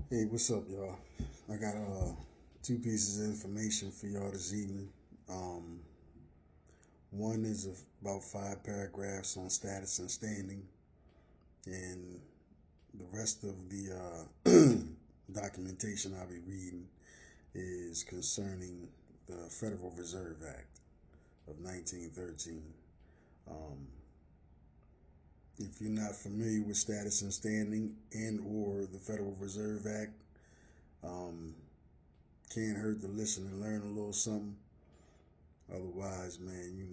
Hey, what's up, y'all? I got two pieces of information for y'all this evening. Um, One is about 5 paragraphs on status and standing, and the rest of the documentation I'll be reading is concerning the Federal Reserve Act of 1913. Um, if you're not familiar with status and standing and or the Federal Reserve Act, um, can't hurt to listen and learn a little something. Otherwise, man,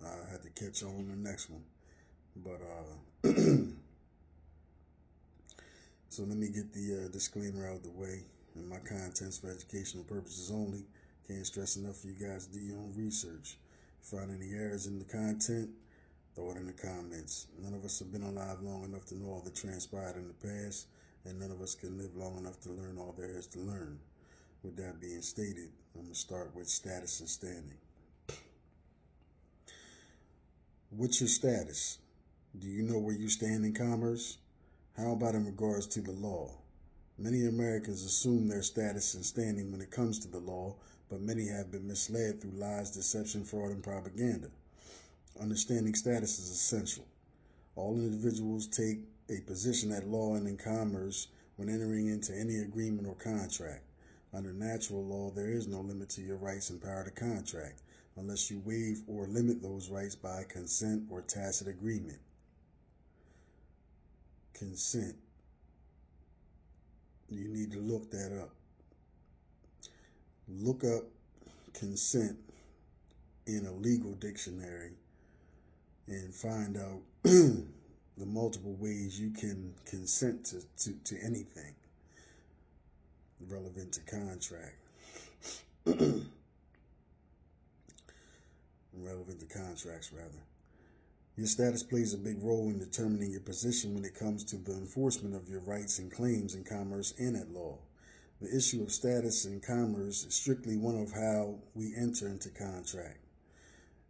I had to catch on the next one. But so let me get the disclaimer out of the way. And my contents for educational purposes only. Can't stress enough for you guys to do your own research. If you find any errors in the content, throw it in the comments. None of us have been alive long enough to know all that transpired in the past, and none of us can live long enough to learn all there is to learn. With that being stated, I'm going to start with status and standing. What's your status? Do you know where you stand in commerce? How about in regards to the law? Many Americans assume their status and standing when it comes to the law, but many have been misled through lies, deception, fraud, and propaganda. Understanding status is essential. All individuals take a position at law and in commerce when entering into any agreement or contract. Under natural law, there is no limit to your rights and power to contract, unless you waive or limit those rights by consent or tacit agreement. Consent. You need to look that up. Look up consent in a legal dictionary and find out the multiple ways you can consent to anything relevant to contract. Relevant to contracts, rather. Your status plays a big role in determining your position when it comes to the enforcement of your rights and claims in commerce and at law. The issue of status in commerce is strictly one of how we enter into contract.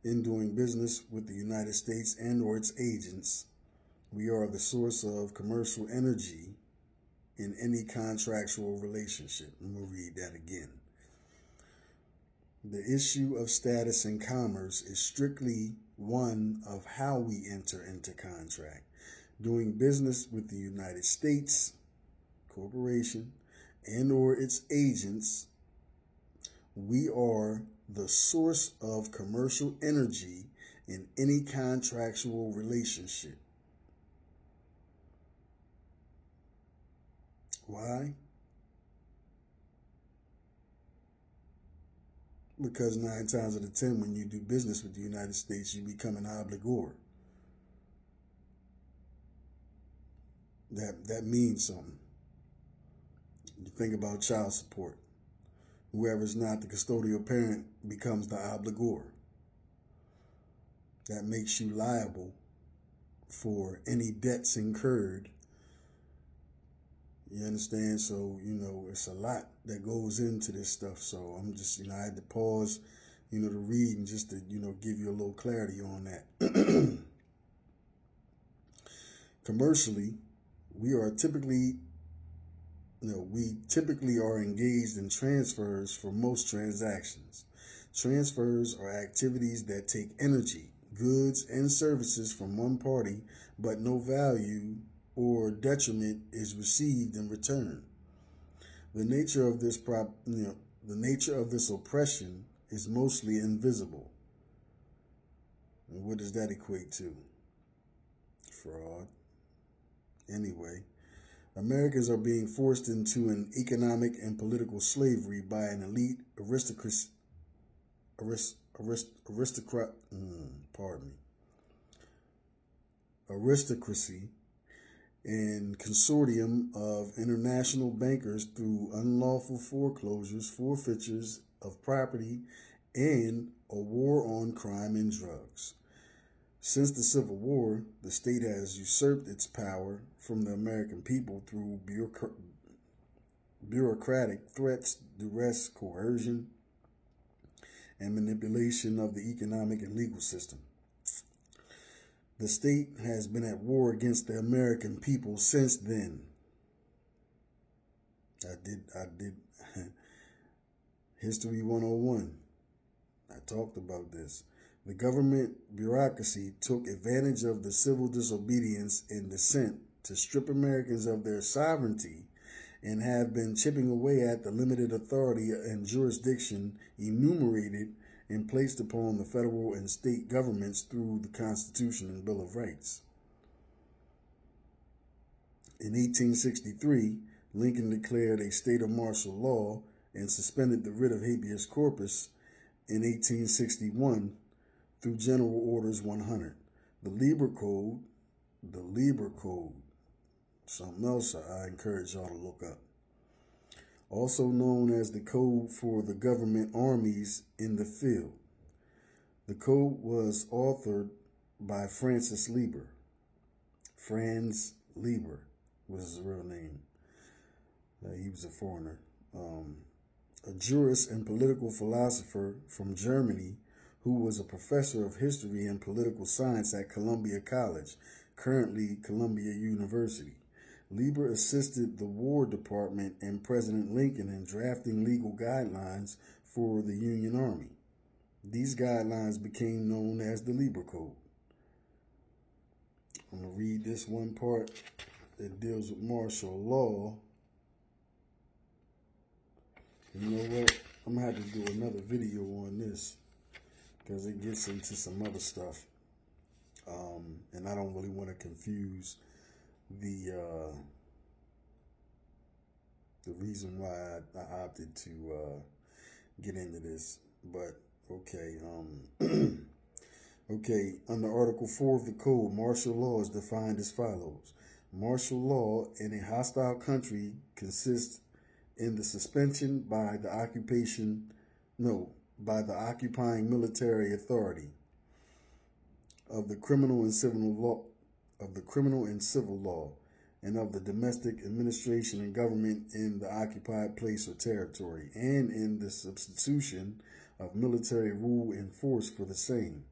In doing business with the United States and or its agents, we are the source of commercial energy in any contractual relationship. I'm going to read that again. The issue of status in commerce is strictly one of how we enter into contract. Doing business with the United States Corporation and or its agents, we are the source of commercial energy in any contractual relationship. Why? Because 9 times out of 10, when you do business with the United States, you become an obligor. That means something. You think about child support. Whoever's not the custodial parent becomes the obligor. That makes you liable for any debts incurred. You understand? So, it's a lot that goes into this stuff. So I'm just, I had to pause, to read and just to, give you a little clarity on that. Commercially, we typically are engaged in transfers for most transactions. Transfers are activities that take energy, goods, and services from one party, but no value or detriment is received in return. The nature of this oppression is mostly invisible. And what does that equate to? Fraud. Anyway, Americans are being forced into an economic and political slavery by an elite aristocracy and consortium of international bankers through unlawful foreclosures, forfeitures of property, and a war on crime and drugs. Since the Civil War, the state has usurped its power from the American people through bureaucratic threats, duress, coercion, and manipulation of the economic and legal system. The state has been at war against the American people since then. I did History 101. I talked about this. The government bureaucracy took advantage of the civil disobedience and dissent to strip Americans of their sovereignty and have been chipping away at the limited authority and jurisdiction enumerated and placed upon the federal and state governments through the Constitution and Bill of Rights. In 1863, Lincoln declared a state of martial law and suspended the writ of habeas corpus in 1861 through General Orders 100. The Lieber Code, something else I encourage y'all to look up. Also known as the Code for the Government Armies in the Field. The code was authored by Franz Lieber. Franz Lieber was his real name. He was a foreigner. A jurist and political philosopher from Germany who was a professor of history and political science at Columbia College, currently Columbia University. Lieber assisted the War Department and President Lincoln in drafting legal guidelines for the Union Army. These guidelines became known as the Lieber Code. I'm going to read this one part that deals with martial law. You know what? I'm going to have to do another video on this because it gets into some other stuff. And I don't really want to confuse the reason why I opted to get into this. But okay, okay, under Article 4 of the Code, martial law is defined as follows. Martial law in a hostile country consists in the suspension by the occupying military authority of the criminal and civil law, and of the domestic administration and government in the occupied place or territory, and in the substitution of military rule and force for the same,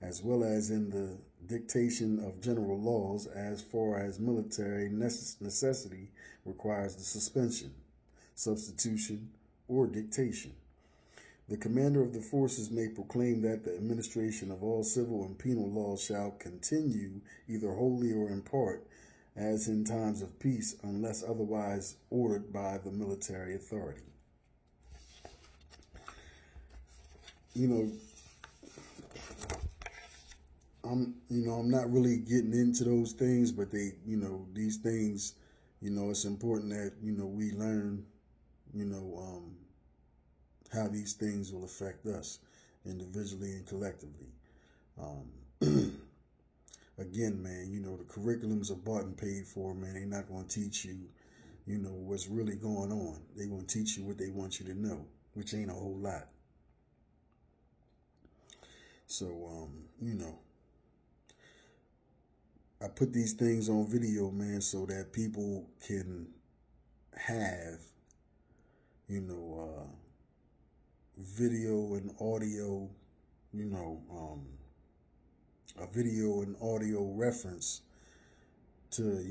as well as in the dictation of general laws as far as military necessity requires the suspension, substitution, or dictation. The commander of the forces may proclaim that the administration of all civil and penal laws shall continue either wholly or in part, as in times of peace, unless otherwise ordered by the military authority. I'm not really getting into those things, but these things, it's important that, we learn, how these things will affect us individually and collectively. Again, man, the curriculums are bought and paid for, man. They're not going to teach you, what's really going on. They're going to teach you what they want you to know, which ain't a whole lot. So, I put these things on video, man, so that people can have, video and audio, a video and audio reference to,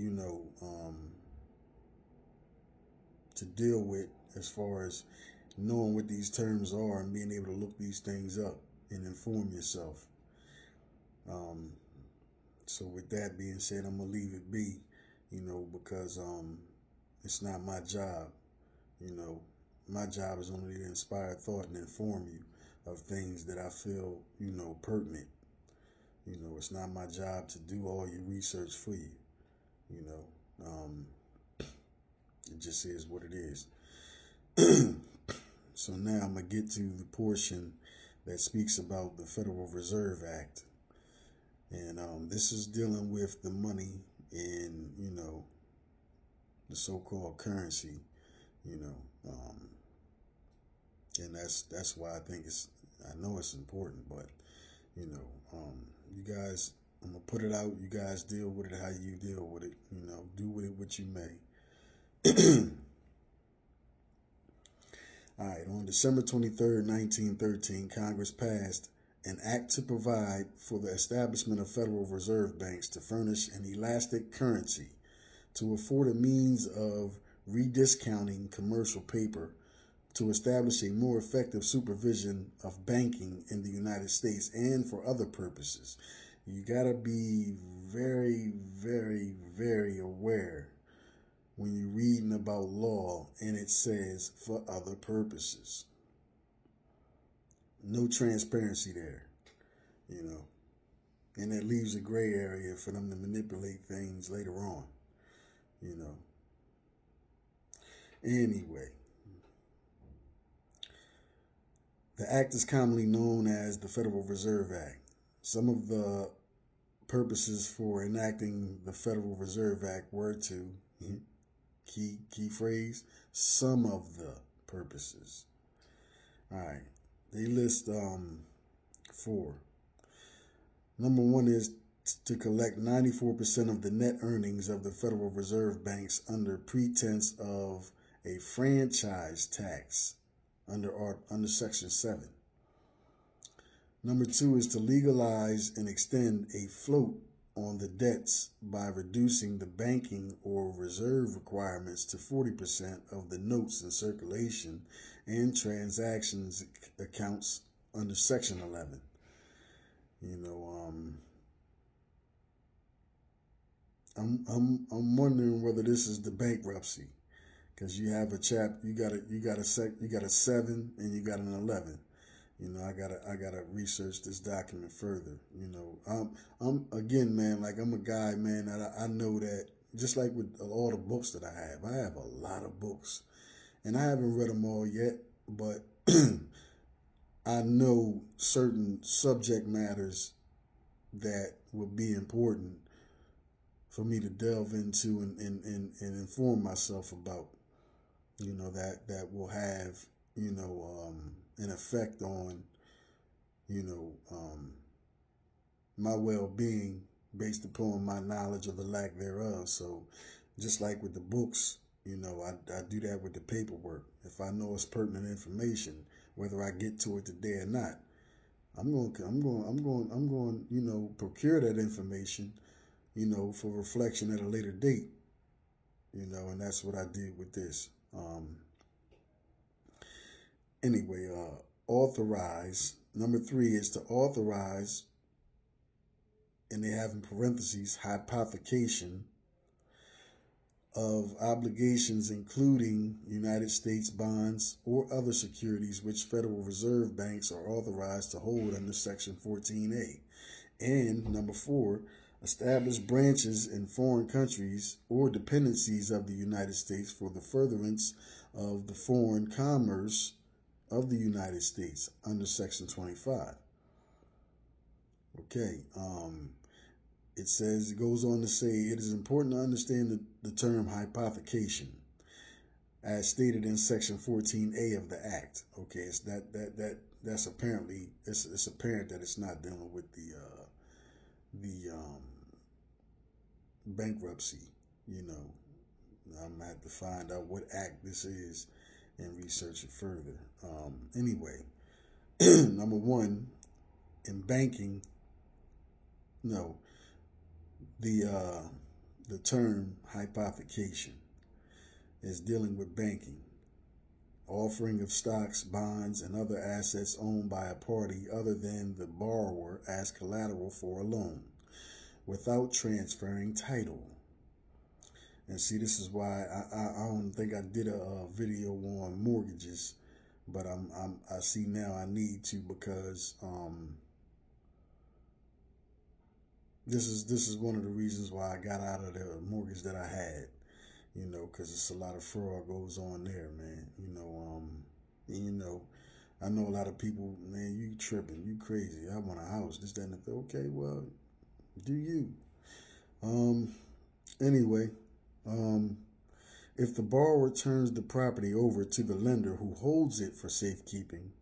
to deal with as far as knowing what these terms are and being able to look these things up and inform yourself. So with that being said, I'm going to leave it be, because it's not my job. My job is only to inspire thought and inform you of things that I feel, pertinent. It's not my job to do all your research for you. It just is what it is. So now I'm going to get to the portion that speaks about the Federal Reserve Act. And this is dealing with the money in, the so-called currency, and that's why I think I know it's important, but, you guys, I'm going to put it out. You guys deal with it how you deal with it, do with it what you may. All right, on December 23rd, 1913, Congress passed an act to provide for the establishment of Federal Reserve banks to furnish an elastic currency to afford a means of rediscounting commercial paper to establish a more effective supervision of banking in the United States and for other purposes. You got to be very, very, very aware when you're reading about law and it says for other purposes. No transparency there, you know. And that leaves a gray area for them to manipulate things later on, you know. Anyway, the act is commonly known as the Federal Reserve Act. Some of the purposes for enacting the Federal Reserve Act were to, key phrase, some of the purposes. All right, they list 4. Number 1 is to collect 94% of the net earnings of the Federal Reserve banks under pretense of a franchise tax under Section 7. Number 2 is to legalize and extend a float on the debts by reducing the banking or reserve requirements to 40% of the notes in circulation and transactions accounts under Section 11. You know, I'm wondering whether this is the bankruptcy, because you have a you got a 7 and you got an 11. You know, I gotta research this document further. You know, I'm again, man, like I'm a guy, man, that I know that just like with all the books that I have a lot of books, and I haven't read them all yet, but I know certain subject matters that would be important for me to delve into and inform myself about, you know, that will have, you know, an effect on, you know, my well-being based upon my knowledge or the lack thereof. So just like with the books, you know, I do that with the paperwork. If I know it's pertinent information, whether I get to it today or not, I'm going, you know, procure that information, you know, for reflection at a later date, you know, and that's what I did with this. Anyway, authorize. Number 3 is to authorize, and they have in parentheses, hypothecation of obligations including United States bonds or other securities which Federal Reserve banks are authorized to hold under Section 14A. And number 4, establish branches in foreign countries or dependencies of the United States for the furtherance of the foreign commerce of the United States under Section 25. Okay, it goes on to say, it is important to understand the term hypothecation as stated in Section 14A of the Act. Okay, it's that's apparently, it's apparent that it's not dealing with the bankruptcy. You know, I'm gonna have to find out what act this is and research it further. Anyway, number 1, in banking, no, the term hypothecation is dealing with banking, offering of stocks, bonds, and other assets owned by a party other than the borrower as collateral for a loan, without transferring title. And see, this is why I don't think I did a video on mortgages, but I see now I need to, because this is one of the reasons why I got out of the mortgage that I had, you know, because it's a lot of fraud goes on there, man. You know, I know a lot of people, man, you tripping, you crazy. I want a house, this, that, and the third. Okay, well, do you? Anyway, if the borrower turns the property over to the lender who holds it for safekeeping,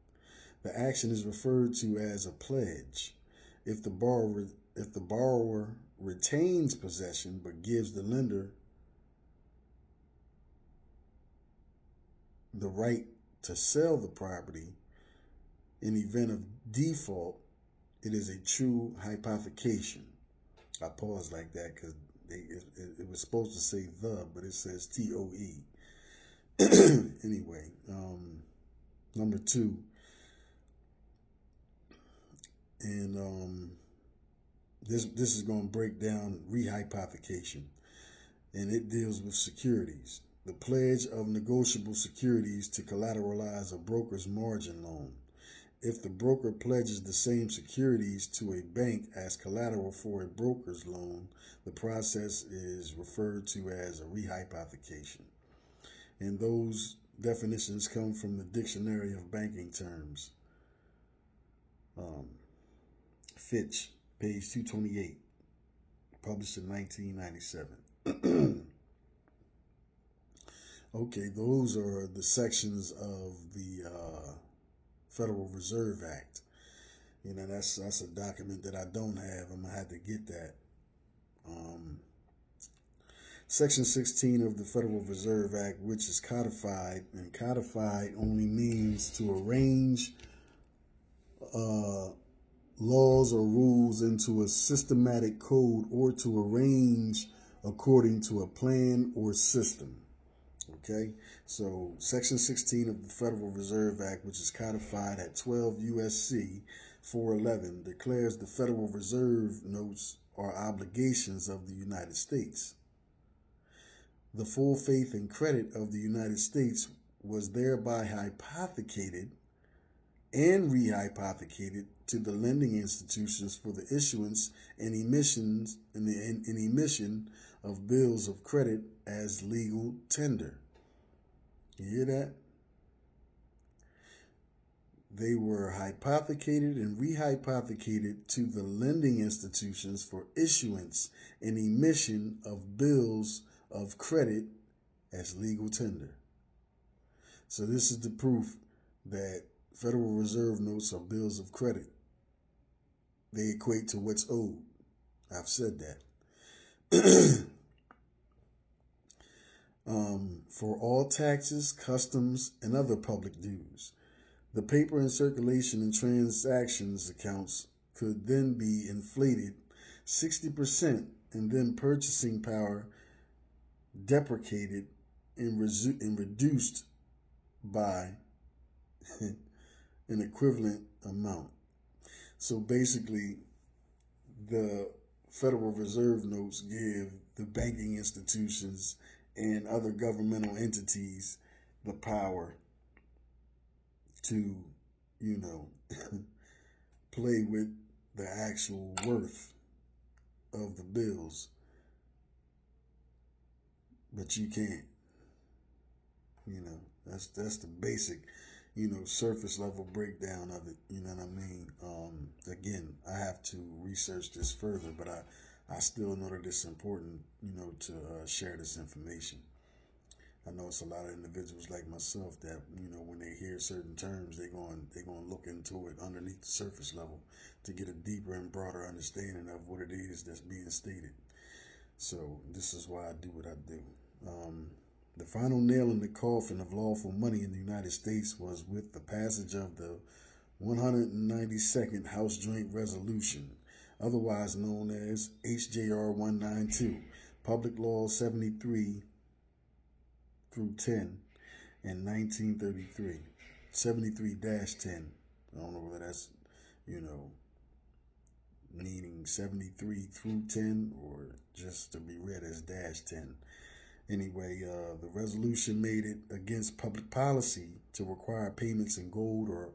the action is referred to as a pledge. If the borrower retains possession but gives the lender the right to sell the property in event of default, it is a true hypothecation. I paused like that because it was supposed to say the, but it says TOE. Anyway, number 2, and this is going to break down rehypothecation, and it deals with securities. The pledge of negotiable securities to collateralize a broker's margin loan. If the broker pledges the same securities to a bank as collateral for a broker's loan, the process is referred to as a rehypothecation. And those definitions come from the Dictionary of Banking Terms. Fitch, page 228, published in 1997. Okay, those are the sections of the Federal Reserve Act. You know, that's a document that I don't have. I'm going to have to get that. Section 16 of the Federal Reserve Act, which is codified, and codified only means to arrange laws or rules into a systematic code, or to arrange according to a plan or system. Okay, so Section 16 of the Federal Reserve Act, which is codified at 12 U.S.C. 411, declares the Federal Reserve notes are obligations of the United States. The full faith and credit of the United States was thereby hypothecated and rehypothecated to the lending institutions for the issuance and emission of bills of credit as legal tender. You hear that? They were hypothecated and rehypothecated to the lending institutions for issuance and emission of bills of credit as legal tender. So this is the proof that Federal Reserve notes are bills of credit. They equate to what's owed. I've said that. For all taxes, customs, and other public dues, the paper in circulation and transactions accounts could then be inflated 60% and then purchasing power deprecated and reduced by an equivalent amount. So basically, the Federal Reserve notes give the banking institutions and other governmental entities the power to, play with the actual worth of the bills. But you can't. That's the basic, surface level breakdown of it. You know what I mean? Again, I have to research this further, but I still know that it's important, to share this information. I know it's a lot of individuals like myself that, when they hear certain terms, they're going to look into it underneath the surface level to get a deeper and broader understanding of what it is that's being stated. So this is why I do what I do. The final nail in the coffin of lawful money in the United States was with the passage of the 192nd House Joint Resolution, otherwise known as HJR 192, Public Law 73 through 10 in 1933, 73-10. I don't know whether that's, meaning 73 through 10 or just to be read as -10. Anyway, the resolution made it against public policy to require payments in gold or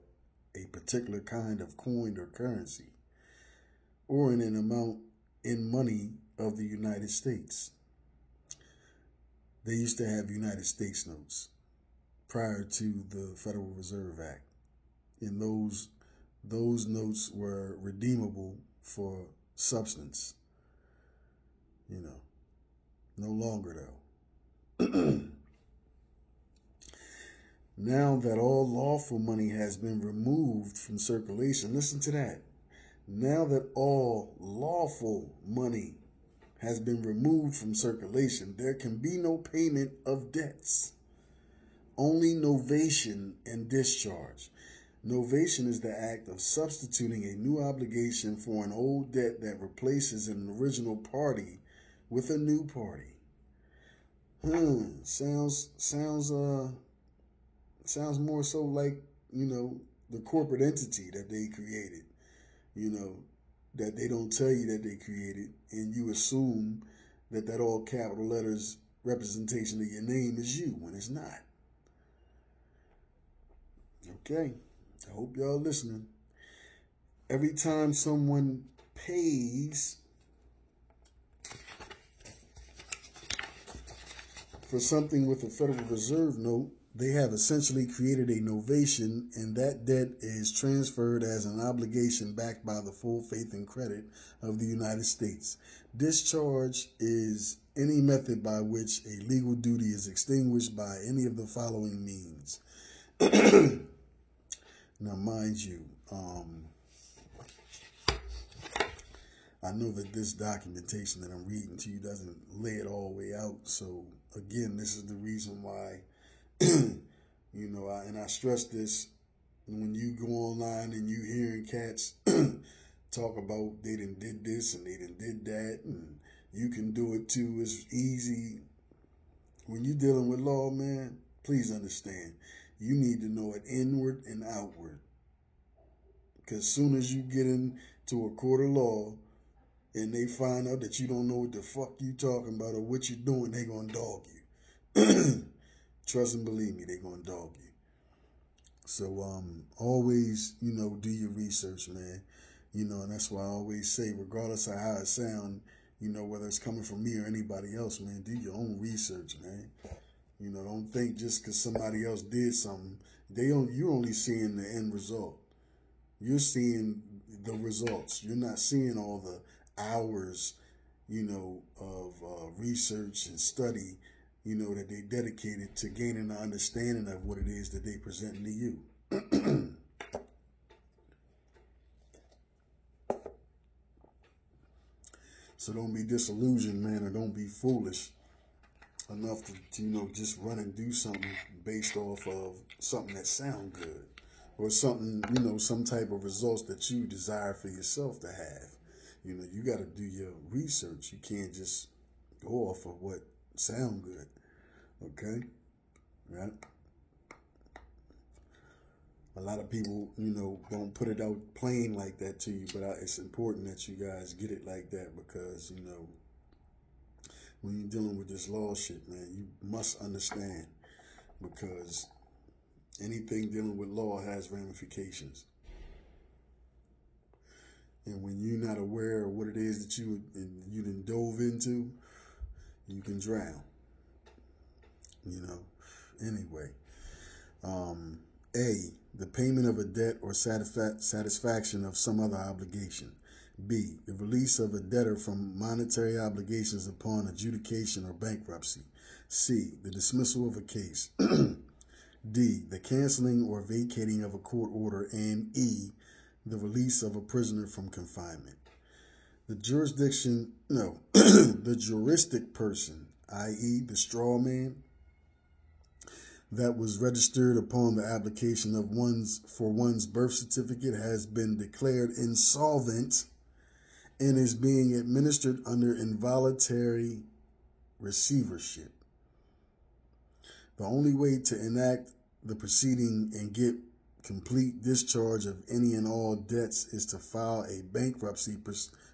a particular kind of coin or currency, or in an amount in money of the United States. They used to have United States notes prior to the Federal Reserve Act, and those notes were redeemable for substance. No longer though. Now that all lawful money has been removed from circulation, listen to that. Now that all lawful money has been removed from circulation, there can be no payment of debts, only novation and discharge. Novation is the act of substituting a new obligation for an old debt that replaces an original party with a new party. Sounds more so like, the corporate entity that they created, you know, that they don't tell you that they created, and you assume that all capital letters representation of your name is you when it's not. Okay, I hope y'all listening. Every time someone pays for something with a Federal Reserve note, they have essentially created a novation, and that debt is transferred as an obligation backed by the full faith and credit of the United States. Discharge is any method by which a legal duty is extinguished by any of the following means. Now, mind you, I know that this documentation that I'm reading to you doesn't lay it all the way out. So, again, this is the reason why, and I stress this, when you go online and you hearing cats talk about they done did this and they done did that, and you can do it too, it's easy. When you're dealing with law, man, please understand, you need to know it inward and outward. Because as soon as you get into a court of law and they find out that you don't know what the fuck you talking about or what you're doing, they gonna dog you. Trust and believe me, they gonna dog you. So always, do your research, man. And that's why I always say, regardless of how it sounds, whether it's coming from me or anybody else, man, do your own research, man. Don't think just because somebody else did something, you're only seeing the end result. You're seeing the results. You're not seeing all the hours, of research and study, that they dedicated to gaining an understanding of what it is that they presenting to you. So don't be disillusioned, man, or don't be foolish enough to just run and do something based off of something that sound good, or something, some type of results that you desire for yourself to have. You got to do your research. You can't just go off of what sound good. Okay? Right? A lot of people, don't put it out plain like that to you, but it's important that you guys get it like that, because, when you're dealing with this law shit, man, you must understand, because anything dealing with law has ramifications. And when you're not aware of what it is that you done dove into, you can drown. Anyway. A, the payment of a debt or satisfaction of some other obligation. B, the release of a debtor from monetary obligations upon adjudication or bankruptcy. C, the dismissal of a case. D, the canceling or vacating of a court order. And E, the release of a prisoner from confinement. The juristic person, i.e. the straw man, that was registered upon the application of one's birth certificate has been declared insolvent and is being administered under involuntary receivership. The only way to enact the proceeding and get complete discharge of any and all debts is to file a bankruptcy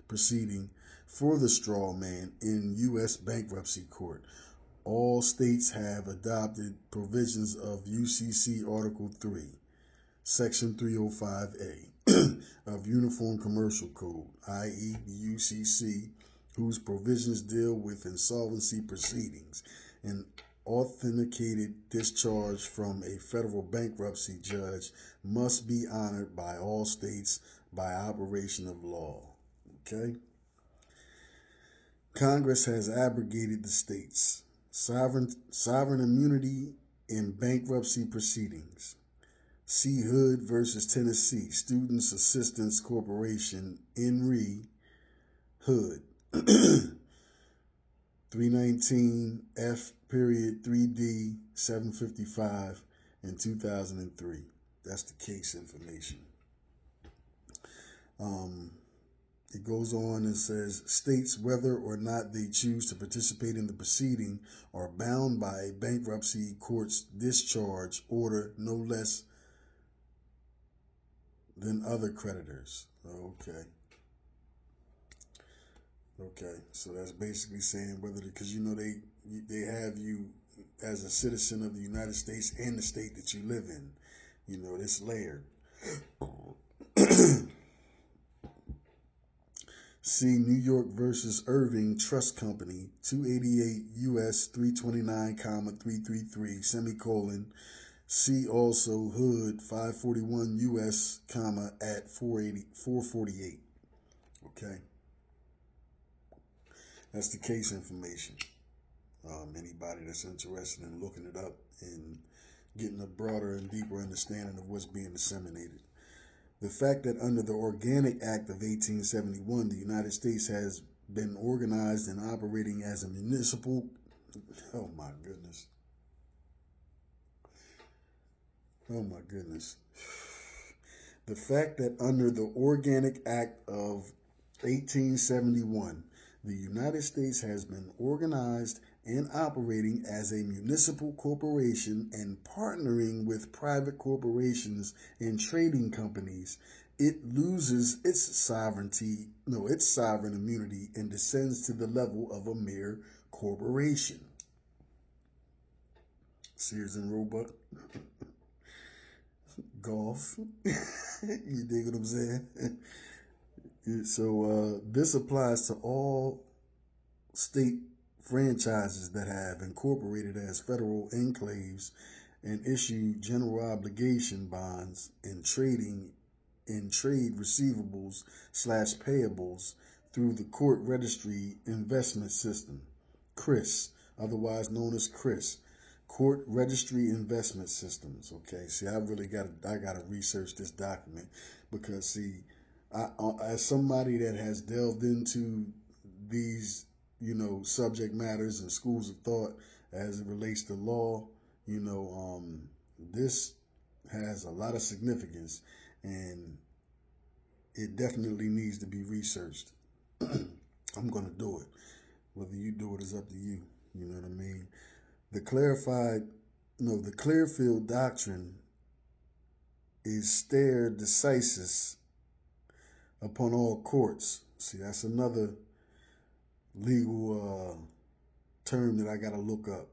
proceeding for the straw man in U.S. bankruptcy court. All states have adopted provisions of UCC Article 3, Section 305A of Uniform Commercial Code, i.e. the UCC, whose provisions deal with insolvency proceedings and authenticated discharge from a federal bankruptcy judge must be honored by all states by operation of law. Okay? Congress has abrogated the states' sovereign immunity in bankruptcy proceedings. C. Hood versus Tennessee Students Assistance Corporation, INRI, Hood, 319 F. 3D 755 in 2003. That's the case information. It goes on and says states whether or not they choose to participate in the proceeding are bound by a bankruptcy court's discharge order no less than other creditors. Okay, so that's basically saying whether, because they have you as a citizen of the United States and the state that you live in. It's layered. See New York versus Irving Trust Company, 288 U.S. 329, 333, semicolon. See also Hood, 541 U.S., at 448. Okay. That's the case information. Anybody that's interested in looking it up and getting a broader and deeper understanding of what's being disseminated. The fact that under the Organic Act of 1871, the United States has been organized and operating as a municipal... Oh my goodness. The fact that under the Organic Act of 1871, the United States has been organized and operating as a municipal corporation and partnering with private corporations and trading companies, it loses its sovereign immunity and descends to the level of a mere corporation. Sears and Roebuck. Golf. You dig what I'm saying? So this applies to all state franchises that have incorporated as federal enclaves and issue general obligation bonds in trade receivables / payables through the Court Registry Investment System, CRIS, otherwise known as CRIS, Court Registry Investment Systems. Okay, see, I gotta research this document because, see, as somebody that has delved into these, subject matters and schools of thought as it relates to law, this has a lot of significance and it definitely needs to be researched. I'm going to do it. Whether you do it is up to you. You know what I mean? The Clearfield Doctrine is stare decisis upon all courts. See, that's another legal term that I got to look up.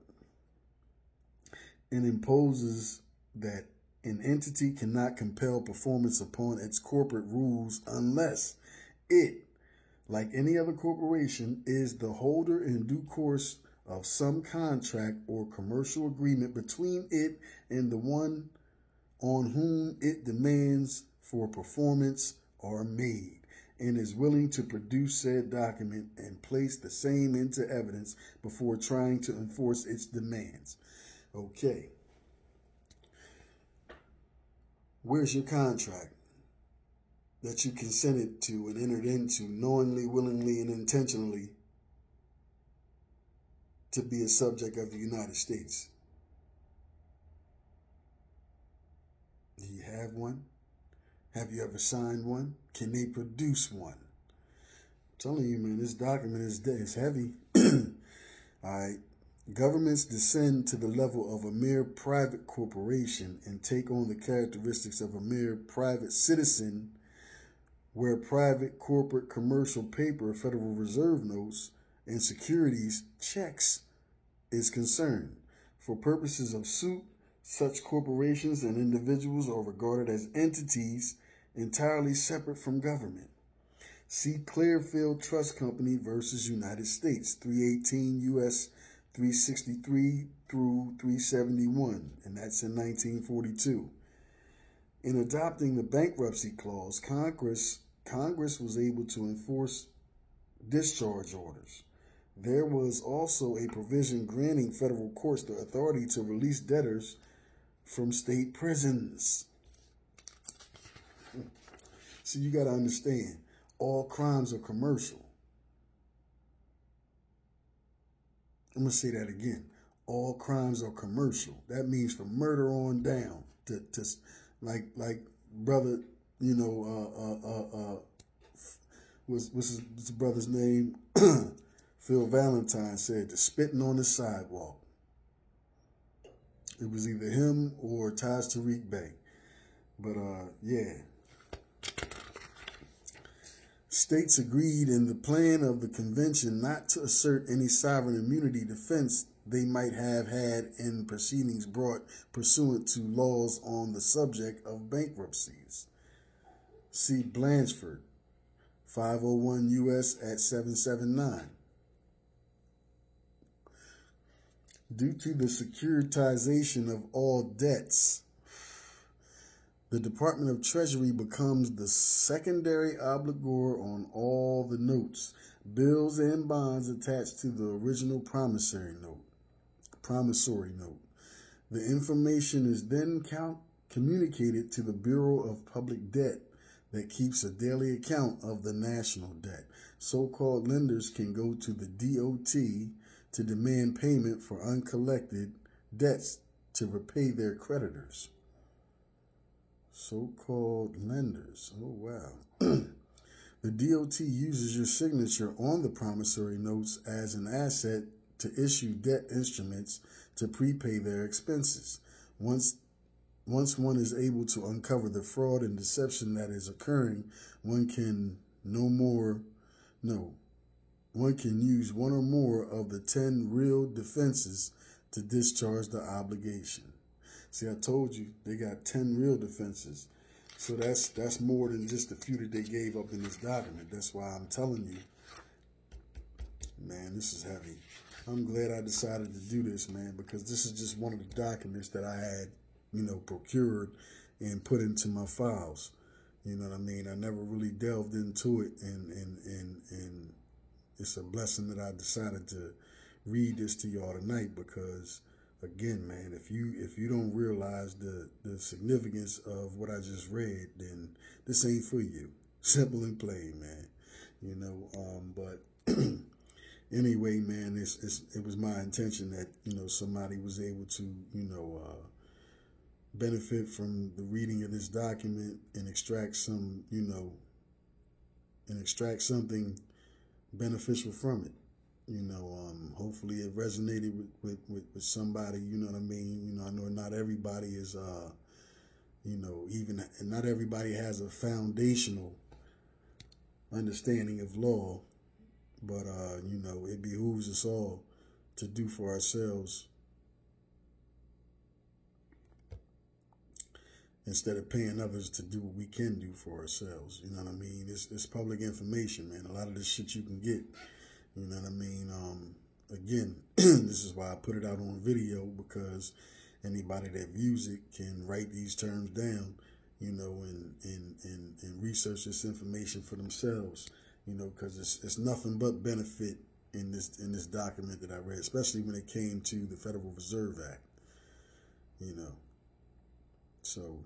And imposes that an entity cannot compel performance upon its corporate rules unless it, like any other corporation, is the holder in due course of some contract or commercial agreement between it and the one on whom it demands for performance are made, and is willing to produce said document and place the same into evidence before trying to enforce its demands. Okay. Where's your contract that you consented to and entered into knowingly, willingly, and intentionally to be a subject of the United States? Do you have one? Have you ever signed one? Can they produce one? I'm telling you, man, this document is heavy. All right. Governments descend to the level of a mere private corporation and take on the characteristics of a mere private citizen, where private, corporate, commercial paper, Federal Reserve notes, and securities checks is concerned. For purposes of suit, such corporations and individuals are regarded as entities entirely separate from government. See Clearfield Trust Company versus United States, 318 U.S. 363 through 371, and that's in 1942. In adopting the bankruptcy clause, Congress was able to enforce discharge orders. There was also a provision granting federal courts the authority to release debtors from state prisons. So you got to understand, all crimes are commercial. I'm going to say that again. All crimes are commercial. That means from murder on down to like brother, what's his brother's name? Phil Valentine said, the spitting on the sidewalk. It was either him or Taj Tariq Bey. But, yeah. States agreed in the plan of the convention not to assert any sovereign immunity defense they might have had in proceedings brought pursuant to laws on the subject of bankruptcies. See Blanchford, 501 U.S. at 779. Due to the securitization of all debts, the Department of Treasury becomes the secondary obligor on all the notes, bills, and bonds attached to the original promissory note. The information is then communicated to the Bureau of Public Debt that keeps a daily account of the national debt. So-called lenders can go to the DOT to demand payment for uncollected debts to repay their creditors. So-called lenders. Oh, wow. The DOT uses your signature on the promissory notes as an asset to issue debt instruments to prepay their expenses. Once one is able to uncover the fraud and deception that is occurring, one can use one or more of the 10 real defenses to discharge the obligation. See, I told you they got 10 real defenses. So that's more than just the few that they gave up in this document. That's why I'm telling you, man, this is heavy. I'm glad I decided to do this, man, because this is just one of the documents that I had, procured and put into my files. You know what I mean? I never really delved into it, and it's a blessing that I decided to read this to y'all tonight because, again, man, if you don't realize the significance of what I just read, then this ain't for you. Simple and plain, man. But anyway, man, it was my intention that somebody was able to benefit from the reading of this document and extract something beneficial from it. Hopefully it resonated with somebody, you know what I mean? I know not everybody is, and not everybody has a foundational understanding of law, but, it behooves us all to do for ourselves instead of paying others to do what we can do for ourselves. You know what I mean? It's public information, man. A lot of this shit you can get. You know what I mean? Again, this is why I put it out on video, because anybody that views it can write these terms down, and research this information for themselves, because it's nothing but benefit in this document that I read, especially when it came to the Federal Reserve Act, So,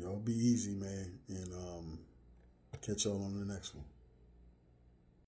y'all be easy, man, and catch y'all on the next one.